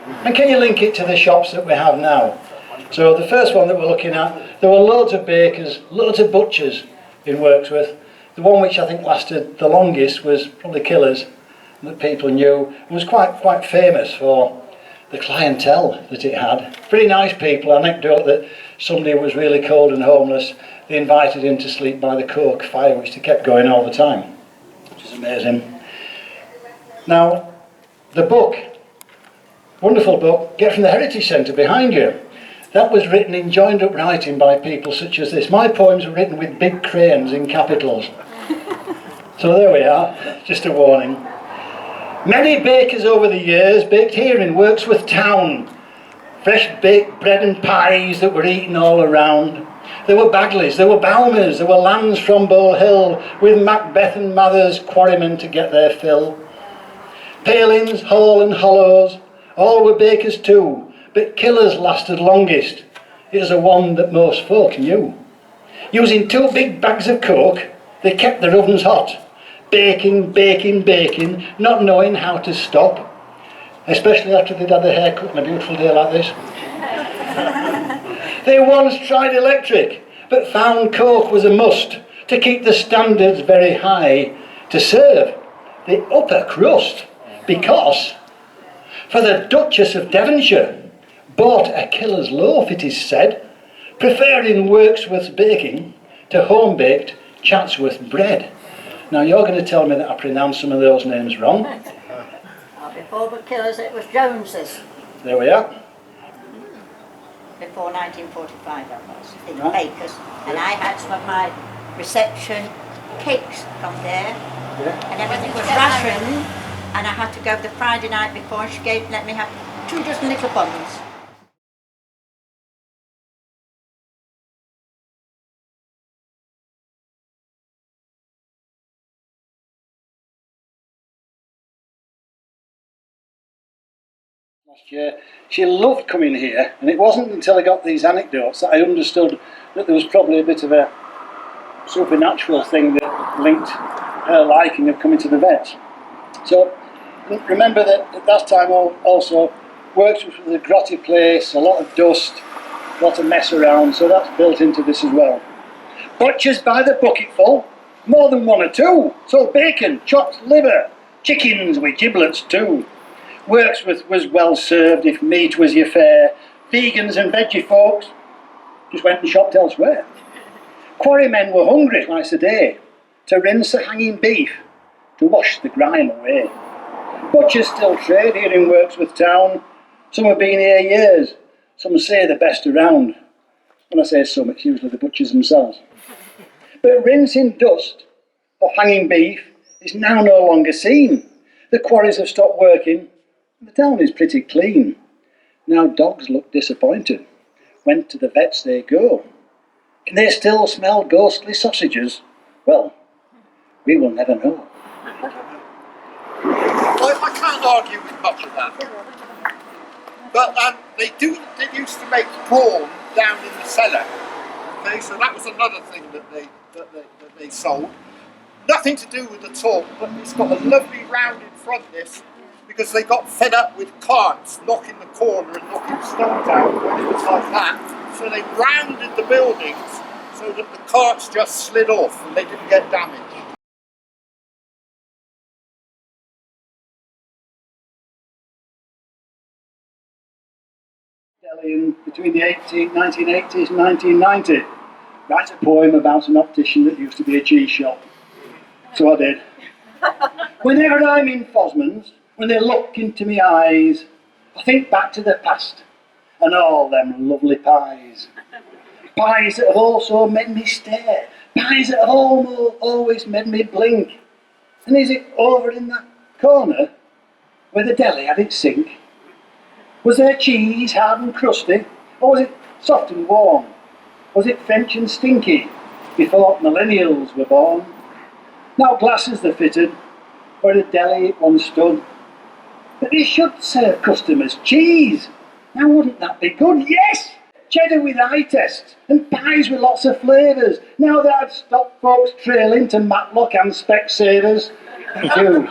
And can you link it to the shops that we have now? So the first one that we're looking at, there were loads of bakers, loads of butchers in Wirksworth. The one which I think lasted the longest was probably Killers, that people knew, and was quite famous for the clientele that it had. Pretty nice people. Anecdote that somebody was really cold and homeless, they invited him to sleep by the coke fire, which they kept going all the time, which is amazing. Now, the book, wonderful book, Get from the Heritage Centre behind you. That was written in joined up writing by people such as this. My poems were written with big crayons in capitals. So there we are, just a warning. Many bakers over the years baked here in Wirksworth town. Fresh baked bread and pies that were eaten all around. There were Bagleys, there were Balmers, there were lambs from Bull Hill, with Macbeth and Mathers quarrymen to get their fill. Palings, Hall and Hollows, all were bakers too, but Killers lasted longest. It was the one that most folk knew. Using 2 big bags of coke, they kept their ovens hot, baking, baking, baking, not knowing how to stop, especially after they'd had their hair cut on a beautiful day like this. They once tried electric, but found coke was a must to keep the standards very high, to serve the upper crust, because for the Duchess of Devonshire bought a Killer's loaf, it is said, preferring Wirksworth's baking to home-baked Chatsworth bread. Now you're going to tell me that I pronounced some of those names wrong. Before the Killers it was Jones's. There we are. Before 1945 that was, in the bakers. And I had some of my reception cakes from there. And everything was rationed, and I had to go the Friday night before, and she let me have 2 dozen little buns. Last year, she loved coming here, and it wasn't until I got these anecdotes that I understood that there was probably a bit of a supernatural thing that linked her liking of coming to the vets. So remember that at that time also Wirksworth was a grotty place, a lot of dust, a lot of mess around, so that's built into this as well. Butchers by the bucketful, more than 1 or 2, sold bacon, chops, liver, chickens with giblets too. Wirksworth was well served if meat was your fare. Vegans and veggie folks just went and shopped elsewhere. Quarrymen were hungry twice a day, to rinse the hanging beef, to wash the grime away. Butchers still trade here in Wirksworth town. Some have been here years, some say the best around. When I say some, it's usually the butchers themselves. But rinsing dust of hanging beef is now no longer seen. The quarries have stopped working, and the town is pretty clean. Now dogs look disappointed. When to the vets they go. Can they still smell ghostly sausages? Well, we will never know. I can't argue with much of that. But they used to make prawn down in the cellar. Okay, so that was another thing that they sold. Nothing to do with the talk, but it's got a lovely rounded front, this, because they got fed up with carts knocking the corner and knocking stones out when it was like that. So they rounded the buildings so that the carts just slid off and they didn't get damaged. Between the 1980s and 1990, write a poem about an optician that used to be a cheese shop. So I did. Whenever I'm in Fosman's, when they look into me eyes, I think back to the past and all them lovely pies. Pies that have also made me stare, pies that have always made me blink. And is it over in that corner where the deli had its sink? Was there cheese, hard and crusty, or was it soft and warm? Was it French and stinky before millennials were born? Now glasses they're fitted, where the deli it once stood. But they should serve customers cheese. Now wouldn't that be good? Yes! Cheddar with eye tests, and pies with lots of flavours. Now that'd stop folks trailing to Matlock and Specsavers. Thank you.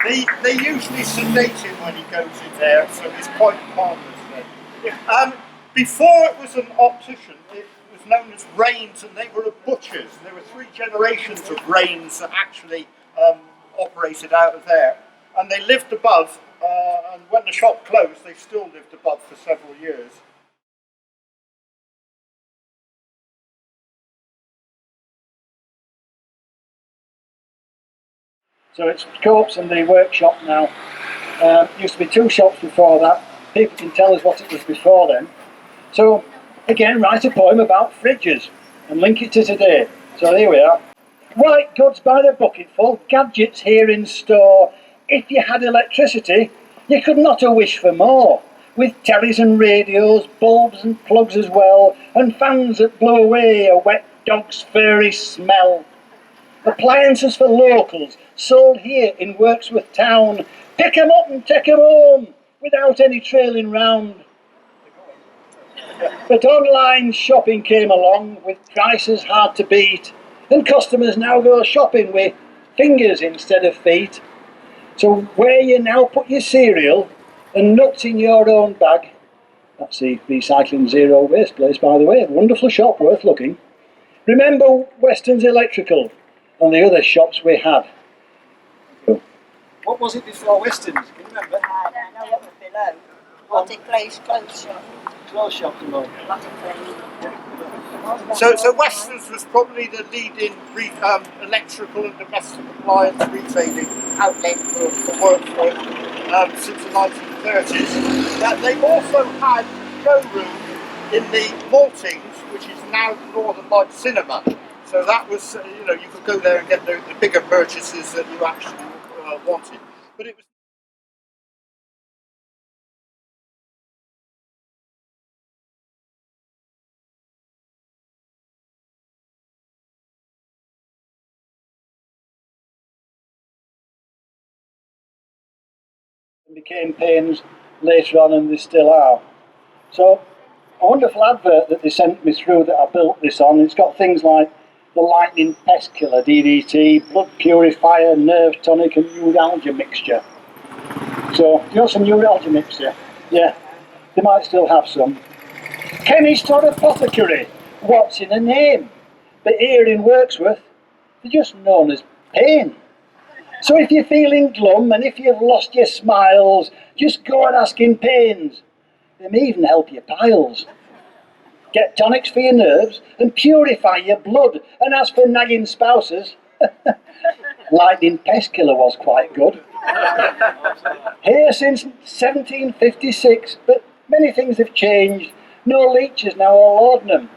They usually sedate him when he goes in there, so he's quite harmless then. Before it was an optician, it was known as Rains, and they were a butchers. There were 3 generations of Rains that actually operated out of there. And they lived above, and when the shop closed, they still lived above for several years. So it's Copes and the workshop now. Used to be 2 shops before that. People can tell us what it was before then. So again, write a poem about fridges and link it to today. So here we are. White goods by the bucketful, gadgets here in store. If you had electricity, you could not have wished for more. With tellies and radios, bulbs and plugs as well, and fans that blow away a wet dog's furry smell. Appliances for locals, sold here in Wirksworth town. Pick 'em up and take 'em home, without any trailing round. But online shopping came along, with prices hard to beat, and customers now go shopping with fingers instead of feet. So where you now put your cereal and nuts in your own bag. That's the Recycling Zero Waste place, by the way, a wonderful shop, worth looking. Remember Weston's Electrical and the other shops we had. What was it before Weston's? Can you remember? I don't know what was below. Lottie Clay's clothes shop. Clothes shop and all. Lottie Clay. So Weston's was probably the leading electrical and domestic appliance retailing outlet for Wirksworth since the 1930s. They also had a showroom in the Maltings, which is now the Northern Light Cinema. So that was, you could go there and get the bigger purchases that you actually wanted. But it was became pains later on, and they still are. So a wonderful advert that they sent me through that I built this on. It's got things like the lightning pest killer, DDT, blood purifier, nerve tonic and neuralgia mixture. So you want some neuralgia mixture? Yeah, they might still have some. Chemist or apothecary, what's in a name? But here in Wirksworth, they're just known as pain. So if you're feeling glum and if you've lost your smiles, just go and ask in Pains. They may even help your piles. Get tonics for your nerves and purify your blood. And as for nagging spouses, lightning pest killer was quite good. Here since 1756, but many things have changed. No leeches now or laudanum,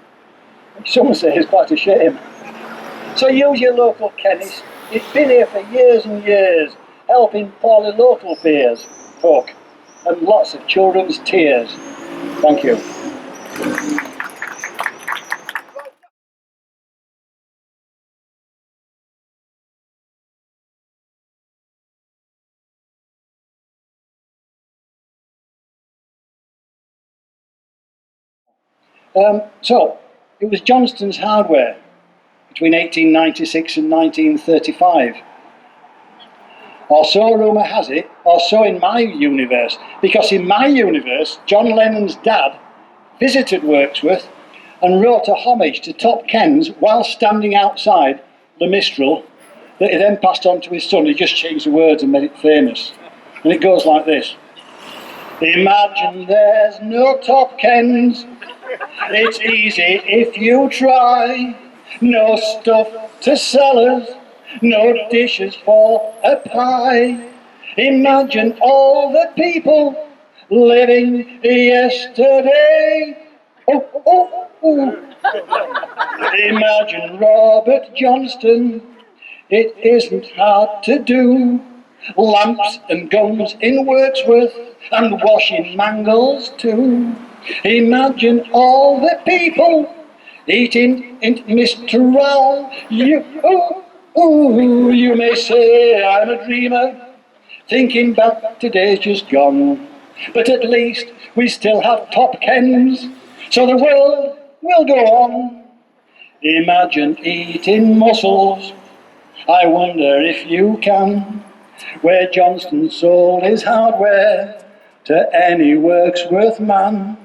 which some say is quite a shame. So use your local chemist. It's been here for years and years, helping poorly local fears, folk, and lots of children's tears. Thank you. So, it was Johnston's Hardware between 1896 and 1935. Or so rumour has it, or so in my universe, because in my universe, John Lennons Dad visited Wirksworth and wrote a homage to Top Ken's while standing outside the Mistral that he then passed on to his son. He just changed the words and made it famous. And it goes like this. Imagine there's no Top Kens, it's easy if you try. No stuff to sellers, no dishes for a pie. Imagine all the people living yesterday. Oh, oh, oh. Imagine Robert Johnston, it isn't hard to do. Lamps and guns in Wirksworth and washing mangles too. Imagine all the people eating in Mistral. You may say I'm a dreamer, thinking back to days just gone. But at least we still have Top Kens, so the world will go on. Imagine eating mussels, I wonder if you can. where Johnston sold his hardware to any Wirksworth man.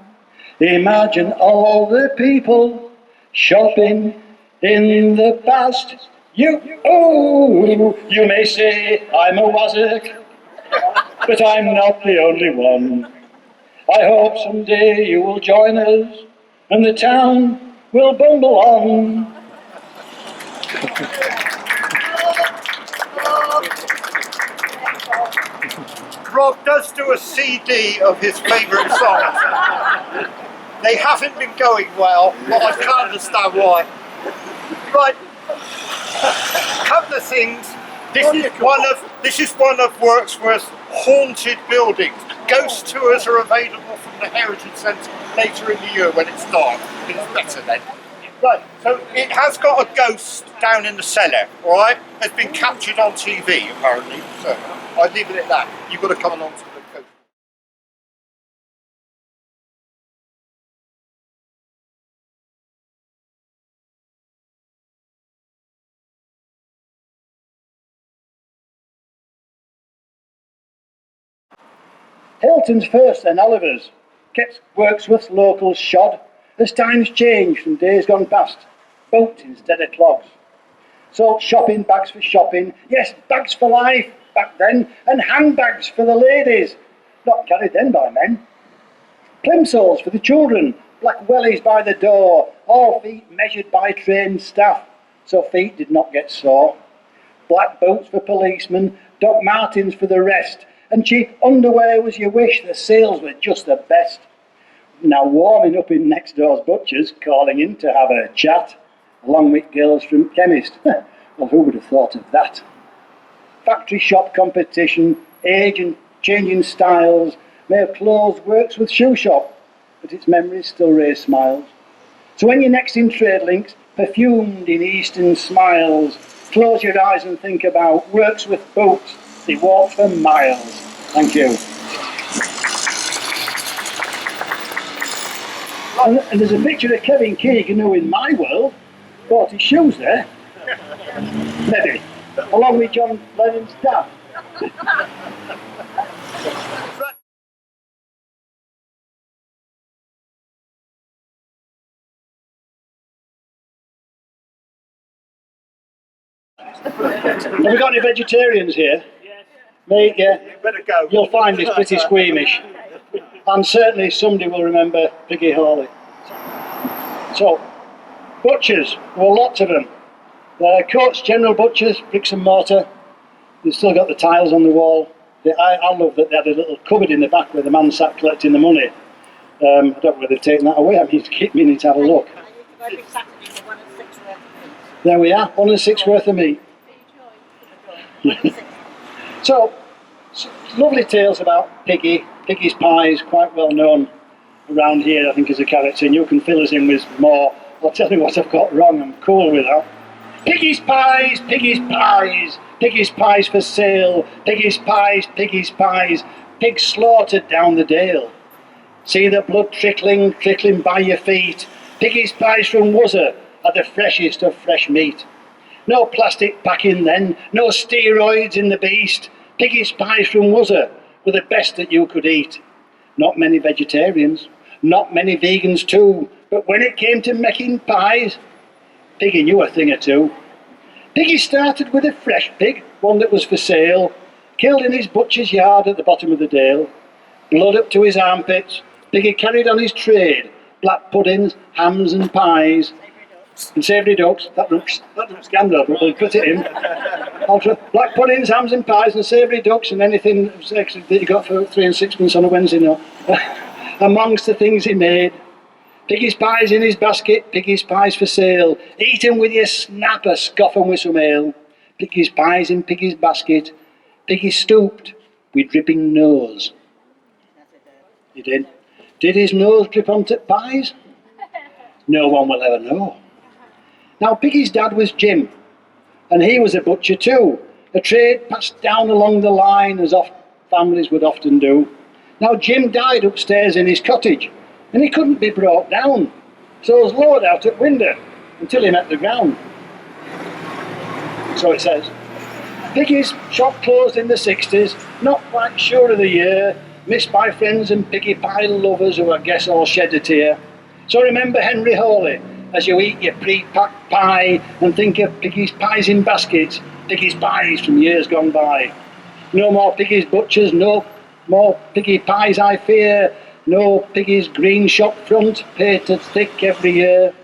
Imagine all the people shopping in the past. You may say I'm a wazzock, but I'm not the only one. I hope someday you will join us and the town will bumble on. Rob does do a CD of his favourite songs. They haven't been going well, but I can't understand why. Right, couple of things. This is one of Wirksworth's haunted buildings. Ghost tours are available from the Heritage Centre later in the year when it's dark. It's better then. Right, so it has got a ghost down in the cellar, alright? It's been captured on TV apparently, so I'll leave it at that. You've got to come along to the coast. Hilton's first, then Oliver's, kept Wirksworth's local shod as times changed from days gone past, boats instead of clogs. Sold shopping bags for shopping, yes, bags for life back then, and handbags for the ladies, not carried then by men. Plimsolls for the children, black wellies by the door, all feet measured by trained staff, so feet did not get sore. Black boots for policemen, Doc Martens for the rest, and cheap underwear was your wish, the sales were just the best. Now warming up in next door's butcher's, calling in to have a chat, along with girls from chemist. Well, who would have thought of that? Factory shop competition, age and changing styles may have closed Wirksworth shoe shop, but its memories still raise smiles. So when you're next in trade links, perfumed in eastern smiles, close your eyes and think about Wirksworth boots, they walk for miles. Thank you. And there's a picture of Kevin Keegan, who in my world bought his shoes there. Maybe. Along with John Lennons Dad. Have we got any vegetarians here? Yes. Mate, yeah. You better go. You'll find this pretty squeamish. And certainly somebody will remember Piggy Hawley. So, butchers, there were lots of them. Coates General Butchers, bricks and mortar. They've still got the tiles on the wall. I love that they had a little cupboard in the back where the man sat collecting the money. I don't know whether they've taken that away. I need to keep meaning to have a look. There we are, 1 and 6 worth of meat. So, lovely tales about Piggy. Piggy's Pies, quite well known around here, I think, as a character, and you can fill us in with more. I'll tell you what I've got wrong, I'm cool with that. Piggy's Pies, Piggy's Pies, Piggy's Pies for sale, Piggy's Pies, Piggy's Pies, pigs slaughtered down the dale. See the blood trickling, trickling by your feet. Piggy's Pies from Worcester are the freshest of fresh meat. No plastic packing then, no steroids in the beast. Piggy's Pies from Worcester were the best that you could eat. Not many vegetarians, not many vegans too, but when it came to making pies, Piggy knew a thing or two. Piggy started with a fresh pig, one that was for sale, killed in his butcher's yard at the bottom of the dale. Blood up to his armpits, Piggy carried on his trade, black puddings, hams and pies. And savoury ducks, that looks scandal, but we'll put it in. Black puddings, hams and pies and savoury ducks and anything extra that you got for 3 and 6pence on a Wednesday night. Amongst the things he made. Piggy's Pies in his basket, Piggy's Pies for sale. Eat 'em with your snapper, scoff 'em with some ale. Piggy's Pies in Piggy's basket. Piggy stooped with dripping nose. He did. Did his nose drip onto pies? No one will ever know. Now Piggy's dad was Jim, and he was a butcher too, a trade passed down along the line as families would often do. Now Jim died upstairs in his cottage, and he couldn't be brought down, so he was lowered out at window until he met the ground. So it says. Piggy's shop closed in the 60s, not quite sure of the year, missed by friends and piggy pie lovers who I guess all shed a tear. So remember Henry Hawley as you eat your pre-packed pie and think of Piggy's pies in baskets, Piggy's pies from years gone by. No more Piggy's butchers, no more piggy pies I fear, no Piggy's green shop front painted thick every year.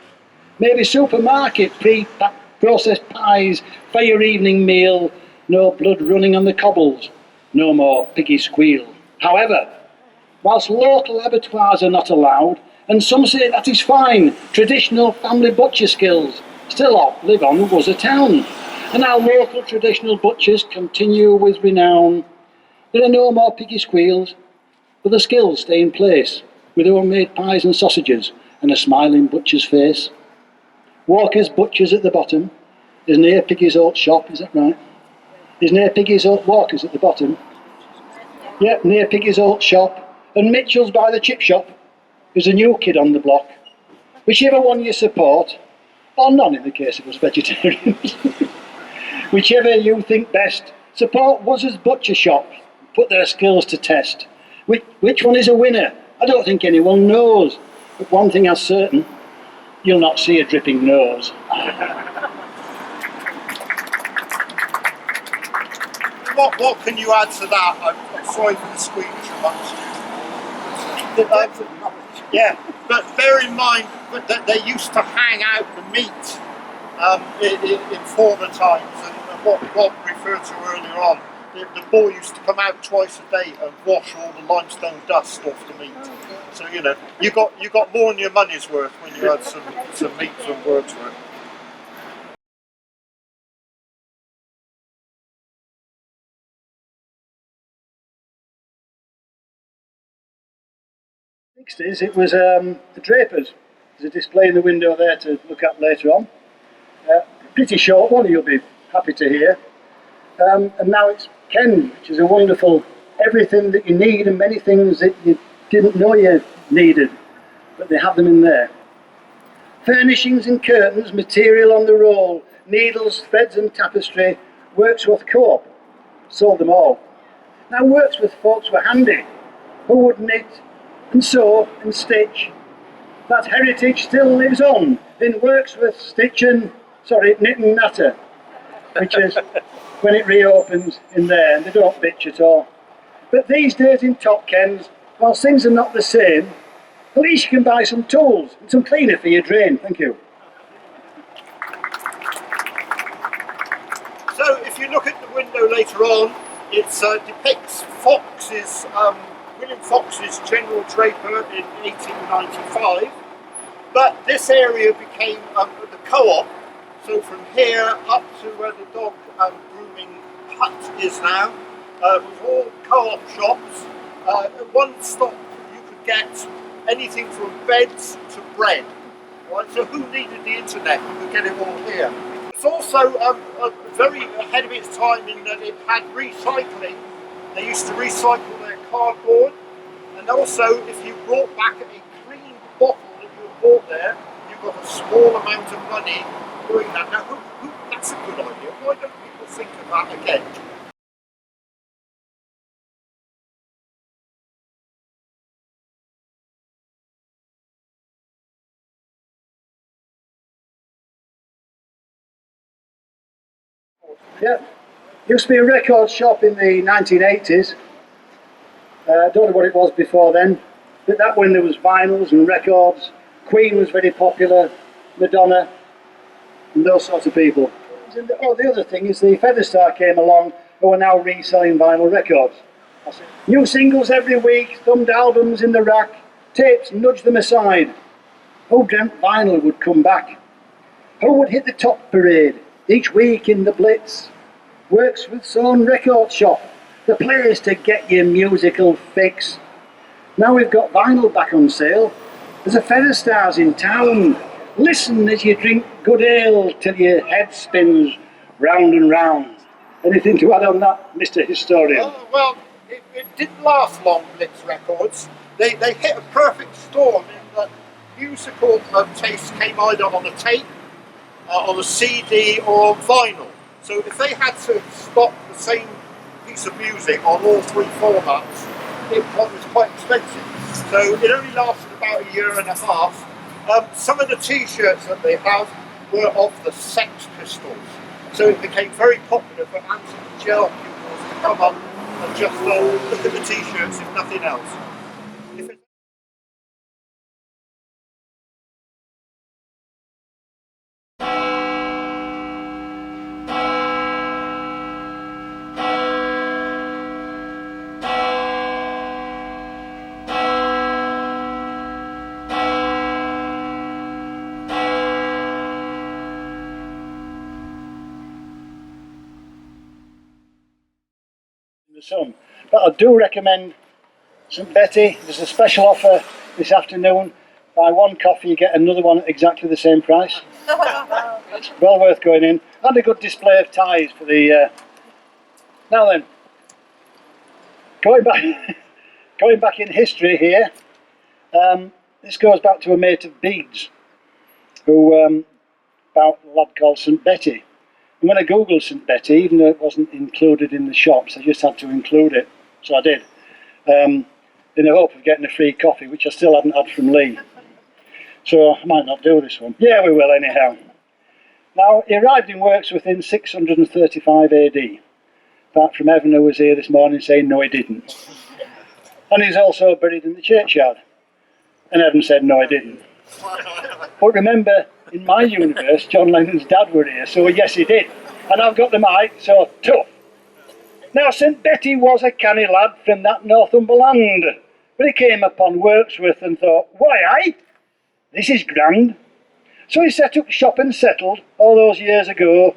Maybe supermarket pre-packed processed pies for your evening meal, no blood running on the cobbles, no more Piggy squeal. However, whilst local abattoirs are not allowed, and some say that is fine, traditional family butcher skills still live on was a town, and our local traditional butchers continue with renown. There are no more Piggy squeals, but the skills stay in place, with homemade pies and sausages and a smiling butcher's face. Walker's Butchers at the bottom is near Piggy's old shop, is that right? Is near Piggy's old Walker's at the bottom. Yep, near Piggy's old shop. And Mitchell's by the chip shop is a new kid on the block. Whichever one you support, or none in the case of us vegetarians, whichever you think best, support Wuzzer's Butcher Shop, put their skills to test. Which one is a winner? I don't think anyone knows. But one thing is certain, you'll not see a dripping nose. What can you add to that? I'm sorry for the squeamish yeah, but bear in mind that they used to hang out the meat in former times, and what Rob referred to earlier on. The boy used to come out twice a day and wash all the limestone dust off the meat. So you know, you got more than your money's worth when you had some meat from Wirksworth. It was the Drapers. There's a display in the window there to look at later on. Pretty short one, you'll be happy to hear. And now it's Ken, which is a wonderful everything that you need and many things that you didn't know you needed, but they have them in there. Furnishings and curtains, material on the roll, needles, threads and tapestry, Wirksworth Co-op. Sold them all. Now Wirksworth folks were handy. Who would knit and sew and stitch? That heritage still lives on in Wirksworth Knit and Natter, which is when it reopens in there, and they don't bitch at all. But these days in Top Kens, whilst things are not the same, at least you can buy some tools and some cleaner for your drain. Thank you. So if you look at the window later on, it depicts William Fox's General Draper in 1895, but this area became the co-op, so from here up to where the dog grooming hut is now, was all co-op shops. At one stop you could get anything from beds to bread, right? So who needed the internet? You could get it all here. It's also very ahead of its time in that it had recycling. They used to recycle their cardboard, and also if you brought back a clean bottle that you had bought there, you got a small amount of money doing that. Now, that's a good idea. Why don't people think of that again? Yeah, used to be a record shop in the 1980s. Don't know what it was before then, but that when there was vinyls and records, Queen was very popular, Madonna, and those sorts of people. The other thing is the Feather Star came along, who are now reselling vinyl records. New singles every week, thumbed albums in the rack, tapes nudge them aside. Who dreamt vinyl would come back? Who would hit the top parade each week in the Blitz? Wirksworth's own record shop, the place to get your musical fix. Now we've got vinyl back on sale. There's a Feather Stars in town. Listen as you drink good ale till your head spins round and round. Anything to add on that, Mr. Historian? Well, it didn't last long, Blitz Records. They hit a perfect storm in that musical taste came either on a tape, on a CD or on vinyl. So if they had to stock the same piece of music on all three formats, it was quite expensive. So it only lasted about a year and a half. Some of the t-shirts that they have were of the Sex Pistols. So it became very popular for Anthony Gel pupils to come up and just look at the t-shirts if nothing else. The sun. But I do recommend St Betty. There's a special offer this afternoon. Buy one coffee, you get another one at exactly the same price. It's well worth going in. And a good display of ties for the... Now then, going back in history here, this goes back to a mate of Bede's, who, about a lad called St Betty. And when I googled St Betty, even though it wasn't included in the shops, I just had to include it, so I did. In the hope of getting a free coffee, which I still hadn't had from Lee. So I might not do this one. Yeah, we will anyhow. Now, he arrived in Wirksworth in 635 AD. Apart from Evan, who was here this morning saying no he didn't. And he's also buried in the churchyard. And Evan said no he didn't. But remember, in my universe, John Lennons Dad were here, so yes he did. And I've got the mic, so tough. Now St Betty was a canny lad from that Northumberland, but he came upon Wirksworth and thought, why aye, this is grand. So he set up shop and settled all those years ago,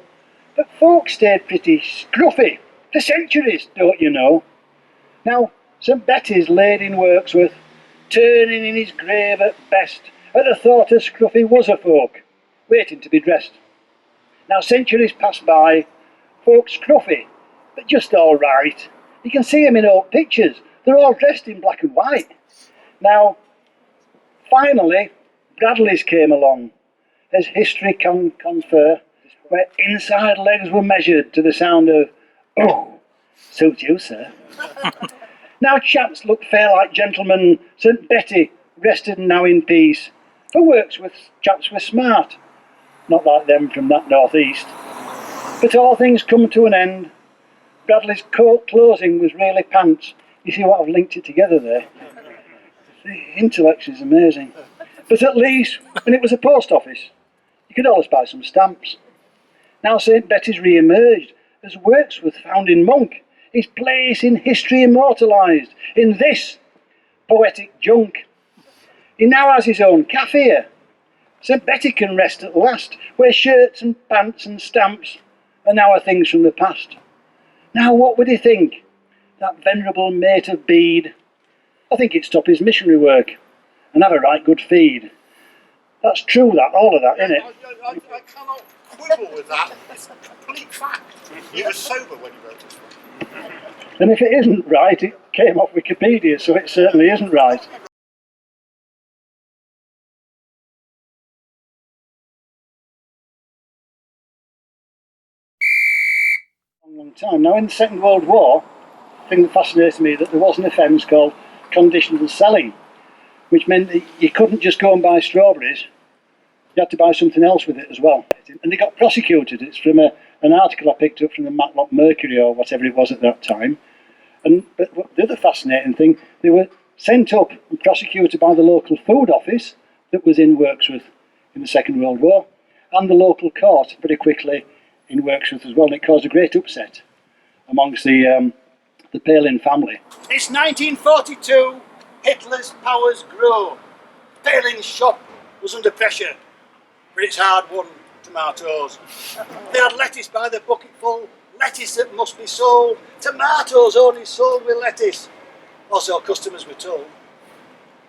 but folk stayed pretty scruffy for centuries, don't you know. Now St Betty's laid in Wirksworth, turning in his grave at best, at the thought of scruffy was a folk, waiting to be dressed. Now centuries pass by, folk scruffy, but just all right. You can see them in old pictures, they're all dressed in black and white. Now, finally, Bradley's came along, as history can confer, where inside legs were measured to the sound of, oh, suit you, sir. Now chaps look fair like gentlemen, St Betty rested now in peace. For Wirksworth chaps were smart, not like them from that northeast. But all things come to an end. Bradley's coat closing was really pants. You see what I've linked it together there? The intellect is amazing. But at least, when it was a post office, you could always buy some stamps. Now St Betty's re-emerged as Wirksworth founding monk, his place in history immortalised in this poetic junk. He now has his own cafe. St Betty can rest at last, where shirts and pants and stamps are now a things from the past. Now what would he think, that venerable mate of Bede? I think he'd stop his missionary work and have a right good feed. That's true, that, all of that, isn't it? I cannot quibble with that. It's a complete fact. He was sober when he wrote this one. And if it isn't right, it came off Wikipedia, so it certainly isn't right. Long time. Now in the Second World War, the thing that fascinates me that there was an offence called conditional selling, which meant that you couldn't just go and buy strawberries, you had to buy something else with it as well. And they got prosecuted. It's from an article I picked up from the Matlock Mercury or whatever it was at that time. But the other fascinating thing, they were sent up and prosecuted by the local food office that was in Wirksworth in the Second World War, and the local court pretty quickly in Wirksworth as well, and it caused a great upset amongst the Palin family. It's 1942, Hitler's powers grow. Palin's shop was under pressure for its hard-won tomatoes. They had lettuce by the bucketful, lettuce that must be sold, tomatoes only sold with lettuce, or so customers were told.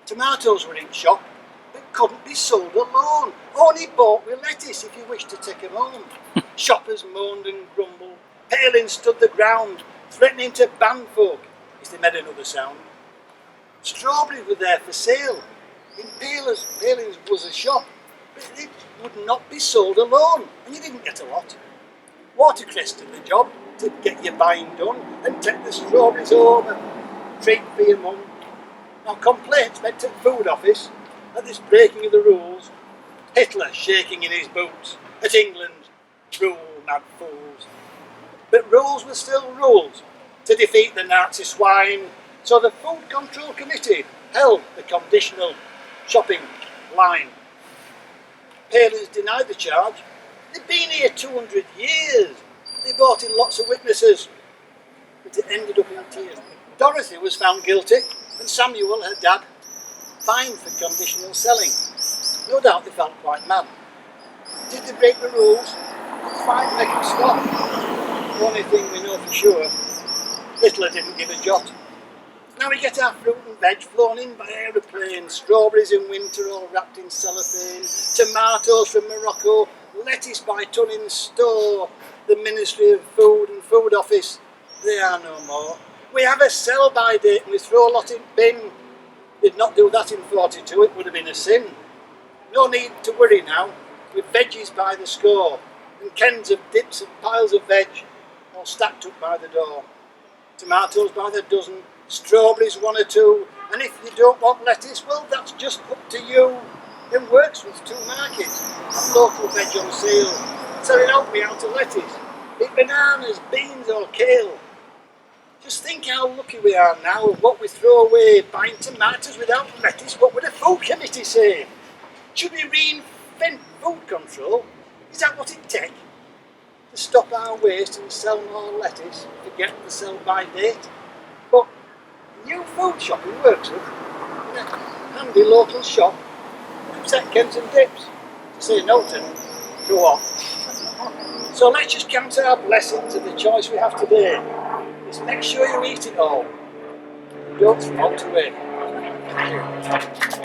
Tomatoes were in shop, but couldn't be sold alone, only bought with lettuce if you wished to take them home. Shoppers moaned and grumbled, Palin stood the ground, threatening to ban folk if they made another sound. Strawberries were there for sale, in Palin's was a shop, but it would not be sold alone, and you didn't get a lot. Watercress did the job to get your buying done and take the strawberries over, treat for your mum. Now complaints went to the food office at this breaking of the rules. Hitler shaking in his boots at England, rule mad fools. But rules were still rules to defeat the Nazi swine, so the Food Control Committee held the conditional shopping line. Palins denied the charge. They'd been here 200 years. They brought in lots of witnesses, but it ended up in tears. Dorothy was found guilty, and Samuel, her dad, fined for conditional selling. No doubt they felt quite mad. Did they break the rules? Fine, make them stop. The only thing we know for sure, Hitler didn't give a jot. Now we get our fruit and veg flown in by aeroplane, strawberries in winter all wrapped in cellophane, tomatoes from Morocco, lettuce by ton in store. The Ministry of Food and Food Office, they are no more. We have a sell-by date and we throw a lot in bin. Did not do that in 42, it would have been a sin. No need to worry now, with veggies by the score, and cans of dips and piles of veg, all stacked up by the door. Tomatoes by the dozen, strawberries 1 or 2, and if you don't want lettuce, well that's just up to you. Then Wirksworths 2 markets, and local veg on sale, selling out me out of lettuce, be it bananas, beans or kale. Just think how lucky we are now of what we throw away, buying tomatoes without lettuce. What would a food committee say? Should we reinvent food control? Is that what it takes? To stop our waste and sell more lettuce, forget the sell-by date? But new food shopping works with in a handy local shop, upset cans and dips, to say no to go on. So let's just count our blessings of the choice we have today. Just make sure you eat it all. Don't throw it away. Thank you.